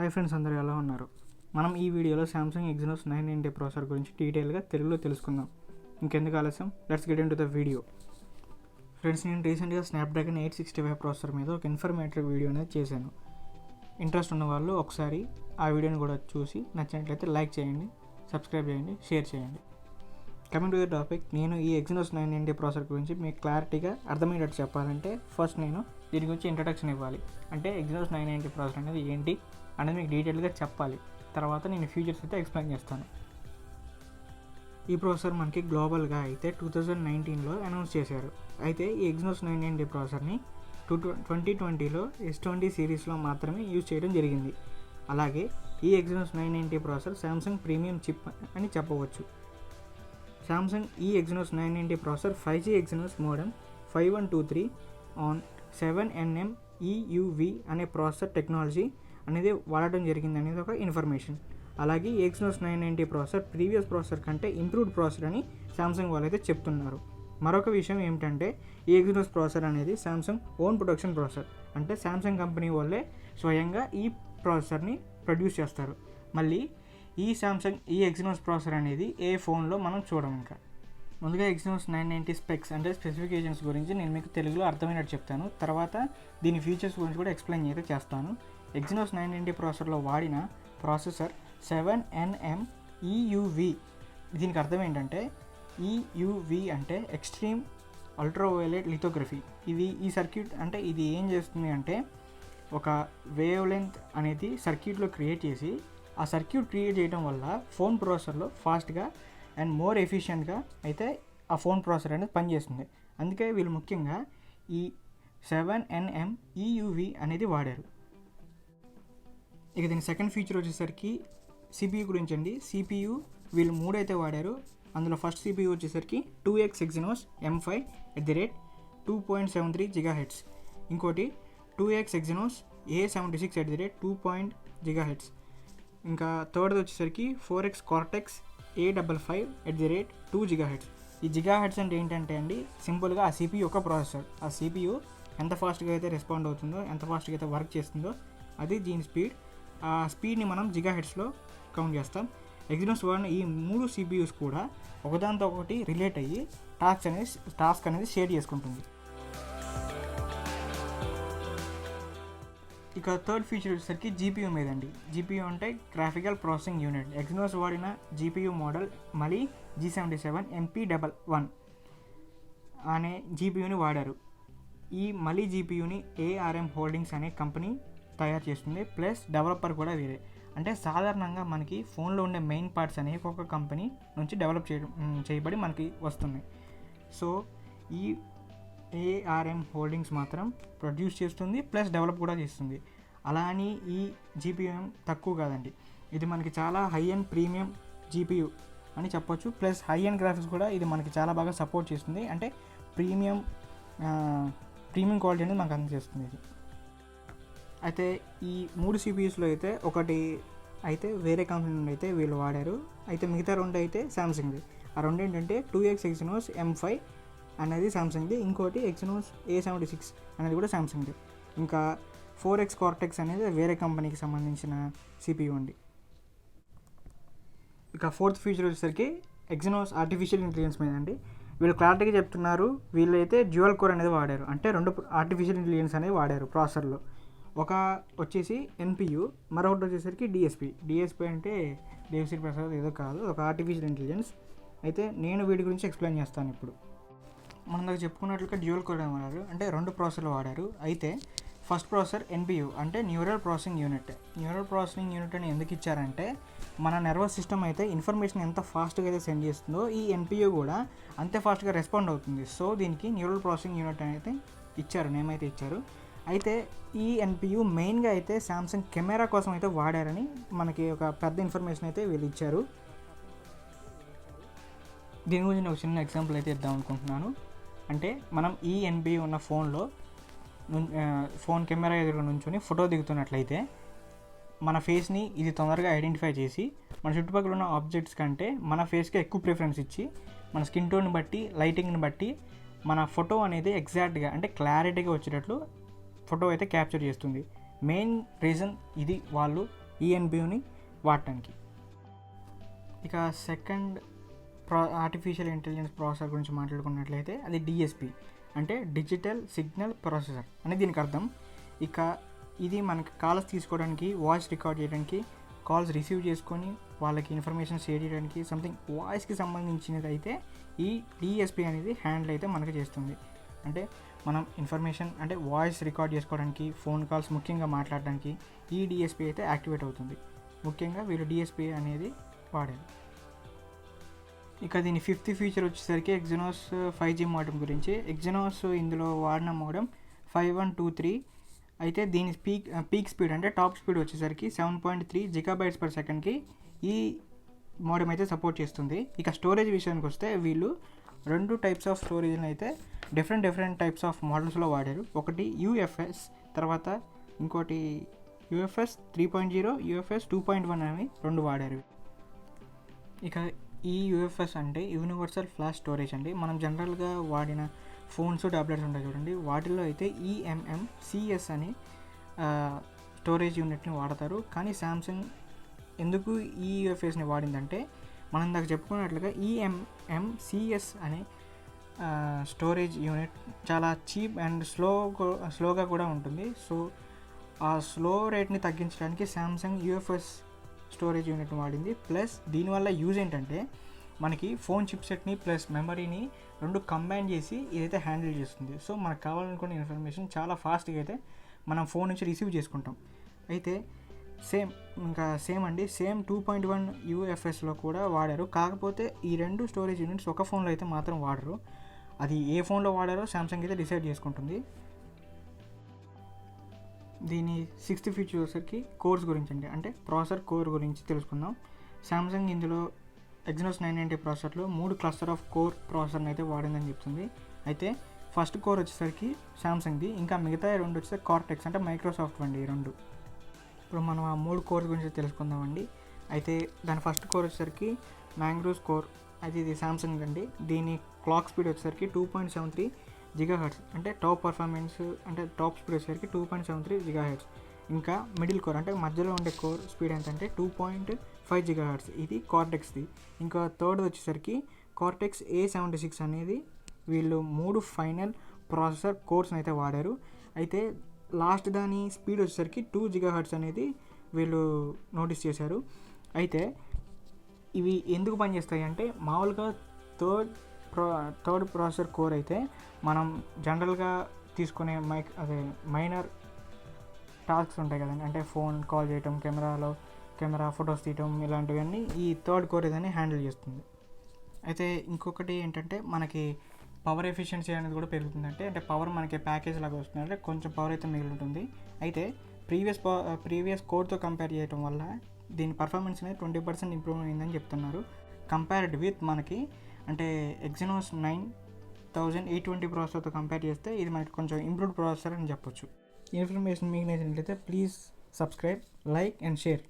Hi friends, అందరూ ఎలా ఉన్నారు? మనం ఈ వీడియోలో సామ్సంగ్ ఎగ్జినోస్ 990 ప్రాసెసర్ గురించి డీటెయిల్గా తెలుగులో తెలుసుకుందాం. ఇంకెందుకు ఆలస్యం, let's get in to the video. Friends, నేను రీసెంట్గా స్నాప్డ్రాగన్ 865 ప్రాసెసర్ మీద ఒక ఇన్ఫర్మేటివ్ వీడియో అనేది చేశాను. ఇంట్రెస్ట్ ఉన్న వాళ్ళు ఒకసారి ఆ వీడియోని కూడా చూసి నచ్చినట్లయితే లైక్ చేయండి, సబ్స్క్రైబ్ చేయండి, షేర్ చేయండి. కమింగ్ టు ద టాపిక్, నేను ఈ ఎగ్జినోస్ 990 ప్రాసెసర్ గురించి మీకు క్లారిటీగా అర్థమయ్యేటట్టు చెప్పాలంటే ఫస్ట్ నేను దీని గురించి ఇంట్రడక్షన్ ఇవ్వాలి. అంటే ఎగ్జినోస్ 990 ప్రాసెసర్ అనేది ఏంటి అనేది మీకు డీటెయిల్గా చెప్పాలి. తర్వాత నేను ఫ్యూచర్స్ అయితే ఎక్స్ప్లెయిన్ చేస్తాను. ఈ ప్రాసెసర్ మనకి గ్లోబల్గా అయితే 2019లో అనౌన్స్ చేశారు. అయితే ఈ ఎగ్జినోస్ 990 ప్రాసెసర్ని 2020లో S20 సిరీస్లో మాత్రమే యూజ్ చేయడం జరిగింది. అలాగే ఈ Exynos 990 processor Samsung premium chip అని చెప్పవచ్చు. సామ్సంగ్ ఈ Exynos 990 processor 5G Exynos modem 5123 on 7nm EUV అనే ప్రాసెసర్ టెక్నాలజీ అనేది వాడటం జరిగింది అనేది ఒక ఇన్ఫర్మేషన్. అలాగే ఈ ఎగ్జినోస్ 990 ప్రాసెసర్ ప్రీవియస్ ప్రాసెసర్ కంటే ఇంప్రూవ్డ్ ప్రాసెసర్ అని సామ్సంగ్ వాళ్ళైతే చెప్తున్నారు. మరొక విషయం ఏమిటంటే ఈ ఎగ్జినోస్ ప్రాసెసర్ అనేది సామ్సంగ్ ఓన్ ప్రొడక్షన్ ప్రాసెసర్. అంటే సామ్సంగ్ కంపెనీ వాళ్ళే స్వయంగా ఈ ప్రాసెసర్ని ప్రొడ్యూస్ చేస్తారు. మళ్ళీ ఈ సామ్సంగ్ ఈ ఎగ్జినోస్ ప్రాసెసర్ అనేది ఏ ఫోన్లో మనం చూడం. ఇంకా ముందుగా ఎగ్జినోస్ 990 స్పెక్స్ అంటే స్పెసిఫికేషన్స్ గురించి నేను మీకు తెలుగులో అర్థమైనట్టు చెప్తాను. తర్వాత దీని ఫీచర్స్ గురించి కూడా ఎక్స్ప్లెయిన్ అయితే చేస్తాను. ఎగ్జినోస్ 990 ప్రాసెసర్లో వాడిన ప్రాసెసర్ 7nm EUV. దీనికి అర్థం ఏంటంటే EUV అంటే ఎక్స్ట్రీమ్ అల్ట్రావైలెట్ లిథోగ్రఫీ. ఈ సర్క్యూట్ అంటే ఇది ఏం చేస్తుంది అంటే ఒక వేవ్ లెంత్ అనేది సర్క్యూట్లో క్రియేట్ చేసి ఆ సర్క్యూట్ క్రియేట్ చేయడం వల్ల ఫోన్ ప్రాసెసర్లో ఫాస్ట్గా అండ్ మోర్ ఎఫిషియెంట్గా అయితే ఆ ఫోన్ ప్రాసెసర్ అనేది పనిచేస్తుంది. అందుకే వీళ్ళు ముఖ్యంగా ఈ 7nm EUV అనేది వాడారు. ఇక దీని సెకండ్ ఫీచర్ వచ్చేసరికి CPU గురించి అండి. CPU వీళ్ళు 3 అయితే వాడారు. అందులో ఫస్ట్ CPU వచ్చేసరికి 2x ఎగ్జినోస్ M5 2.73 GHz. ఇంకోటి 2x ఎగ్జినోస్ A76 2 ఇంకా థర్డ్ వచ్చేసరికి 4x కార్టెక్స్ A55 2 GHz. ఈ GHz అంటే ఏంటంటే అండి, సింపుల్గా ఆ CPU యొక్క ప్రాసెసర్. ఆ CPU ఎంత ఫాస్ట్గా అయితే రెస్పాండ్ అవుతుందో, ఎంత ఫాస్ట్గా అయితే వర్క్ చేస్తుందో అది దీని స్పీడ్. ఆ స్పీడ్ని మనం GHzలో కౌంట్ చేస్తాం. ఎగ్జినోస్ వాడిన ఈ 3 CPUs కూడా ఒకదాంతో ఒకటి రిలేట్ అయ్యి టాస్క్ అనేది షేర్ చేసుకుంటుంది. ఇక థర్డ్ ఫీచర్ వచ్చేసరికి GPU మీదండి. GPU అంటే గ్రాఫికల్ ప్రాసెసింగ్ యూనిట్. ఎగ్జినోస్ వాడిన GPU మోడల్ మళ్ళీ G77 MP11 అనే GPUని వాడారు. ఈ మళ్ళీ GPUని ARM హోల్డింగ్స్ అనే కంపెనీ తయారు చేస్తుంది. ప్లస్ డెవలపర్ కూడా వేరే. అంటే సాధారణంగా మనకి ఫోన్లో ఉండే మెయిన్ పార్ట్స్ అనేవి ఒక కంపెనీ నుంచి డెవలప్ చేయబడి మనకి వస్తున్నాయి. సో ఈ ARM హోల్డింగ్స్ మాత్రం ప్రొడ్యూస్ చేస్తుంది, ప్లస్ డెవలప్ కూడా చేస్తుంది. అలా అని ఈ GPU తక్కువ కాదండి. ఇది మనకి చాలా హై అండ్ ప్రీమియం GPU అని చెప్పొచ్చు. ప్లస్ హై అండ్ గ్రాఫిక్స్ కూడా ఇది మనకి చాలా బాగా సపోర్ట్ చేస్తుంది. అంటే ప్రీమియం క్వాలిటీ అనేది మనకు అందజేస్తుంది ఇది. అయితే ఈ 3 CPUsలో అయితే ఒకటి అయితే వేరే కంపెనీ నుండి అయితే వీళ్ళు వాడారు. అయితే మిగతా 2 అయితే సామ్సంగ్ది. ఆ 2 ఏంటంటే 2x ఎగ్జినోస్ M5 అనేది సామ్సంగ్ది, ఇంకోటి ఎగ్జినోస్ A76 అనేది కూడా సామ్సంగ్ది. ఇంకా 4x కార్టెక్స్ అనేది వేరే కంపెనీకి సంబంధించిన CPU అండి. ఇక ఫోర్త్ ఫీచర్ వచ్చేసరికి ఎగ్జినోస్ ఆర్టిఫిషియల్ ఇంటెలిజెన్స్ మీద అండి. వీళ్ళు క్లారిటీగా చెప్తున్నారు. వీళ్ళైతే డ్యూయల్ కోర్ అనేది వాడారు. అంటే 2 ఆర్టిఫిషియల్ ఇంటెలిజెన్స్ అనేది వాడారు ప్రాసెసర్లో. ఒక వచ్చేసి NPU, మరొకటి వచ్చేసరికి DSP అంటే దేవిశ్రీ ప్రసాద్ ఏదో కాదు, ఒక ఆర్టిఫిషియల్ ఇంటెలిజెన్స్. అయితే నేను వీటి గురించి ఎక్స్ప్లెయిన్ చేస్తాను ఇప్పుడు. మనం దాకా చెప్పుకున్నట్లుగా డ్యూయల్ కోర్ వాడారు, అంటే 2 ప్రాసెసర్లు వాడారు. అయితే ఫస్ట్ ప్రాసెసర్ NPU అంటే neural processing unit. Neural processing unit అని ఎందుకు ఇచ్చారంటే మన నర్వస్ సిస్టమ్ అయితే ఇన్ఫర్మేషన్ ఎంత ఫాస్ట్గా అయితే సెండ్ చేస్తుందో ఈ NPU కూడా అంతే ఫాస్ట్గా రెస్పాండ్ అవుతుంది. సో దీనికి న్యూరల్ ప్రాసెసింగ్ యూనిట్ అయితే ఇచ్చారు, నేమ్ అయితే ఇచ్చారు. అయితే ఈ NPU మెయిన్గా అయితే సామ్సంగ్ కెమెరా కోసం అయితే వాడారని మనకి ఒక పెద్ద ఇన్ఫర్మేషన్ అయితే వీళ్ళు ఇచ్చారు. దీని గురించి నేను ఒక చిన్న ఎగ్జాంపుల్ అయితే ఇద్దాం అనుకుంటున్నాను. అంటే మనం ఈ NPU ఉన్న ఫోన్ కెమెరా ఎదురుగా నుంచొని ఫోటో దిగుతున్నట్లయితే మన ఫేస్ని ఇది తొందరగా ఐడెంటిఫై చేసి మన చుట్టుపక్కల ఉన్న ఆబ్జెక్ట్స్ కంటే మన ఫేస్కి ఎక్కువ ప్రిఫరెన్స్ ఇచ్చి మన స్కిన్ టోన్ని బట్టి, లైటింగ్ని బట్టి మన ఫోటో అనేది ఎగ్జాక్ట్గా అంటే క్లారిటీగా వచ్చేటట్లు ఫోటో అయితే క్యాప్చర్ చేస్తుంది. మెయిన్ రీజన్ ఇది వాళ్ళు ఈఎన్బిని వాడటానికి. ఇక సెకండ్ ఆర్టిఫిషియల్ ఇంటెలిజెన్స్ ప్రాసెసర్ గురించి మాట్లాడుకున్నట్లయితే అది డిఎస్పి, అంటే డిజిటల్ సిగ్నల్ ప్రాసెసర్ అని దీనికి అర్థం. ఇక ఇది మనకి కాల్స్ తీసుకోవడానికి, వాయిస్ రికార్డ్ చేయడానికి, కాల్స్ రిసీవ్ చేసుకొని వాళ్ళకి ఇన్ఫర్మేషన్ షేర్ చేయడానికి, సంథింగ్ వాయిస్కి సంబంధించినది అయితే ఈ డిఎస్పి అనేది హ్యాండిల్ అయితే మనకి చేస్తుంది. అంటే మనం ఇన్ఫర్మేషన్ అంటే వాయిస్ రికార్డ్ చేసుకోవడానికి, ఫోన్ కాల్స్ ముఖ్యంగా మాట్లాడడానికి ఈ డిఎస్పి అయితే యాక్టివేట్ అవుతుంది. ముఖ్యంగా వీళ్ళు డిఎస్పి అనేది వాడారు. ఇక దీని ఫిఫ్త్ ఫీచర్ వచ్చేసరికి ఎగ్జినోస్ 5G మోడెమ్ గురించి. ఎగ్జినోస్ ఇందులో వాడిన మోడెమ్ 5123. అయితే దీని పీక్ స్పీడ్ అంటే టాప్ స్పీడ్ వచ్చేసరికి 7.3 GB/s ఈ మోడెమ్ అయితే సపోర్ట్ చేస్తుంది. ఇక స్టోరేజ్ విషయానికి వస్తే వీళ్ళు 2 టైప్స్ ఆఫ్ స్టోరేజ్ని అయితే డిఫరెంట్ టైప్స్ ఆఫ్ మోడల్స్లో వాడారు. ఒకటి యూఎఫ్ఎస్, తర్వాత ఇంకోటి యూఎఫ్ఎస్ 3.0, యూఎఫ్ఎస్ 2.1 అని 2 వాడారు. ఇక ఈ యూఎఫ్ఎస్ అంటే యూనివర్సల్ ఫ్లాష్ స్టోరేజ్ అండి. మనం జనరల్గా వాడిన ఫోన్స్, ట్యాబ్లెట్స్ ఉంటాయి చూడండి, వాటిల్లో అయితే EMMCS అని స్టోరేజ్ యూనిట్ని వాడతారు. కానీ శాంసంగ్ ఎందుకు ఈ యూఎఫ్ఎస్ని వాడిందంటే, మనం ఇందాక చెప్పుకున్నట్లుగా EMMCS అనే స్టోరేజ్ యూనిట్ చాలా చీప్ అండ్ స్లోగా కూడా ఉంటుంది. సో ఆ స్లో రేట్ని తగ్గించడానికి శాంసంగ్ యూఎఫ్ఎస్ స్టోరేజ్ యూనిట్ని వాడింది. ప్లస్ దీనివల్ల యూజ్ ఏంటంటే, మనకి ఫోన్ చిప్సెట్ని ప్లస్ మెమరీని 2 కంబైన్ చేసి ఇదైతే హ్యాండిల్ చేస్తుంది. సో మనకు కావాలనుకున్న ఇన్ఫర్మేషన్ చాలా ఫాస్ట్గా అయితే మనం ఫోన్ నుంచి రిసీవ్ చేసుకుంటాం. అయితే సేమ్ అండి, సేమ్ 2.1 యూఎఫ్ఎస్లో కూడా వాడారు. కాకపోతే ఈ 2 స్టోరేజ్ యూనిట్స్ ఒక ఫోన్లో అయితే మాత్రం వాడరు. అది ఏ ఫోన్లో వాడారో శాంసంగ్ అయితే డిసైడ్ చేసుకుంటుంది. దీని 6th ఫీచర్ వచ్చేసరికి కోర్స్ గురించి అండి, అంటే ప్రాసెసర్ కోర్ గురించి తెలుసుకుందాం. శాంసంగ్ ఇందులో ఎగ్జినోస్ 990 ప్రాసెసర్లో 3 క్లస్టర్ ఆఫ్ కోర్ ప్రాసెసర్ని అయితే వాడిందని చెప్తుంది. అయితే ఫస్ట్ కోర్ వచ్చేసరికి శాంసంగ్ది, ఇంకా మిగతా 2 వచ్చేసరికి కార్టెక్స్ అంటే మైక్రోసాఫ్ట్ అండి. ఈ 2 ఇప్పుడు మనం ఆ 3 కోర్స్ గురించి తెలుసుకుందామండి. అయితే దాని ఫస్ట్ కోర్ వచ్చేసరికి మ్యాంగ్రూస్ కోర్, అయితే ఇది శాంసంగ్ అండి. దీని క్లాక్ స్పీడ్ వచ్చేసరికి 2.73 GHz, అంటే టాప్ పర్ఫార్మెన్స్ అంటే టాప్ స్పీడ్ వచ్చేసరికి 2.73 GHz. ఇంకా మిడిల్ కోర్ అంటే మధ్యలో ఉండే కోర్ స్పీడ్ ఎంతంటే 2.5 GHz, ఇది కార్టెక్స్ది. ఇంకా థర్డ్ వచ్చేసరికి కార్టెక్స్ A76 అనేది వీళ్ళు 3 ఫైనల్ ప్రాసెసర్ కోర్స్ని అయితే వాడారు. అయితే లాస్ట్ దాని స్పీడ్ వచ్చేసరికి 2 GHz అనేది వీళ్ళు నోటీస్ చేశారు. అయితే ఇవి ఎందుకు పనిచేస్తాయి అంటే, మామూలుగా థర్డ్ ప్రాసెసర్ కోర్ అయితే మనం జనరల్గా తీసుకునే మైనర్ టాస్క్స్ ఉంటాయి కదండి, అంటే ఫోన్ కాల్ చేయటం, కెమెరా ఫొటోస్ తీయటం, ఇలాంటివన్నీ ఈ థర్డ్ కోర్ ఏదైనా హ్యాండిల్ చేస్తుంది. అయితే ఇంకొకటి ఏంటంటే, మనకి పవర్ ఎఫిషియన్సీ అనేది కూడా పెరుగుతుందంటే, అంటే పవర్ మనకి ప్యాకేజ్ లాగా వస్తుంది, అంటే కొంచెం పవర్ అయితే మిగులుతుంది. అయితే ప్రీవియస్ కోడ్తో కంపేర్ చేయడం వల్ల దీని పర్ఫార్మెన్స్ అనేది 20% ఇంప్రూవ్ అయిందని చెప్తున్నారు. కంపేర్డ్ విత్ మనకి అంటే ఎగ్జినోస్ 9820 ప్రాసెసర్తో కంపేర్ చేస్తే ఇది మనకి కొంచెం ఇంప్రూవ్డ్ ప్రాసెసర్ అని చెప్పొచ్చు. ఇన్ఫర్మేషన్ మీకు నచ్చినట్లయితే please subscribe, like and share.